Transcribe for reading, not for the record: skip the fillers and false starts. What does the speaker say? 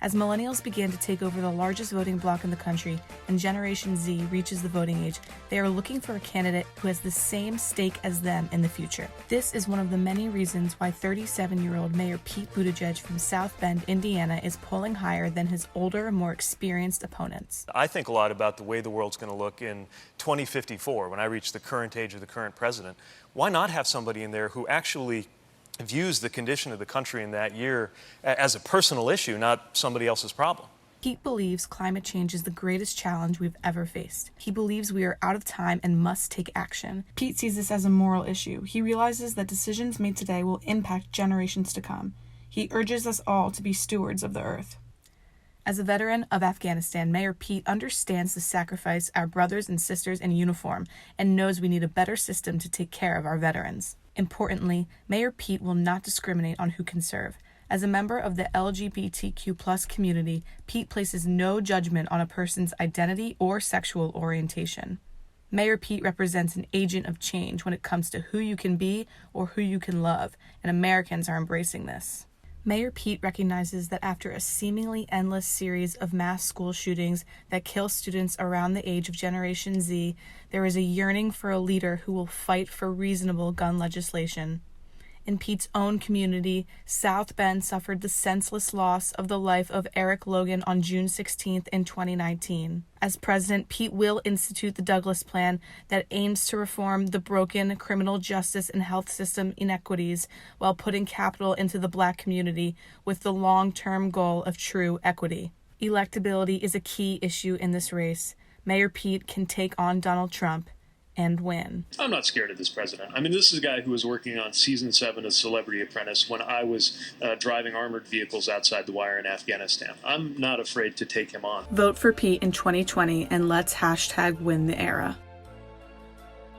As millennials begin to take over the largest voting bloc in the country and Generation Z reaches the voting age, they are looking for a candidate who has the same stake as them in the future. This is one of the many reasons why 37-year-old Mayor Pete Buttigieg from South Bend, Indiana is polling higher than his older, more experienced opponents. I think a lot about the way the world's going to look in 2054 when I reach the current age of the current president. Why not have somebody in there who actually views the condition of the country in that year as a personal issue, not somebody else's problem? Pete believes climate change is the greatest challenge we've ever faced. He believes we are out of time and must take action. Pete sees this as a moral issue. He realizes that decisions made today will impact generations to come. He urges us all to be stewards of the earth. As a veteran of Afghanistan, Mayor Pete understands the sacrifice our brothers and sisters in uniform and knows we need a better system to take care of our veterans. Importantly, Mayor Pete will not discriminate on who can serve. As a member of the LGBTQ+ community, Pete places no judgment on a person's identity or sexual orientation. Mayor Pete represents an agent of change when it comes to who you can be or who you can love, and Americans are embracing this. Mayor Pete recognizes that after a seemingly endless series of mass school shootings that kill students around the age of Generation Z, there is a yearning for a leader who will fight for reasonable gun legislation. In Pete's own community, South Bend suffered the senseless loss of the life of Eric Logan on June 16th in 2019. As president, Pete will institute the Douglas Plan that aims to reform the broken criminal justice and health system inequities while putting capital into the Black community with the long-term goal of true equity. Electability is a key issue in this race. Mayor Pete can take on Donald Trump and win. I'm not scared of this president. I mean, this is a guy who was working on season 7 of Celebrity Apprentice when I was driving armored vehicles outside the wire in Afghanistan. I'm not afraid to take him on. Vote for Pete in 2020 and let's #win the era.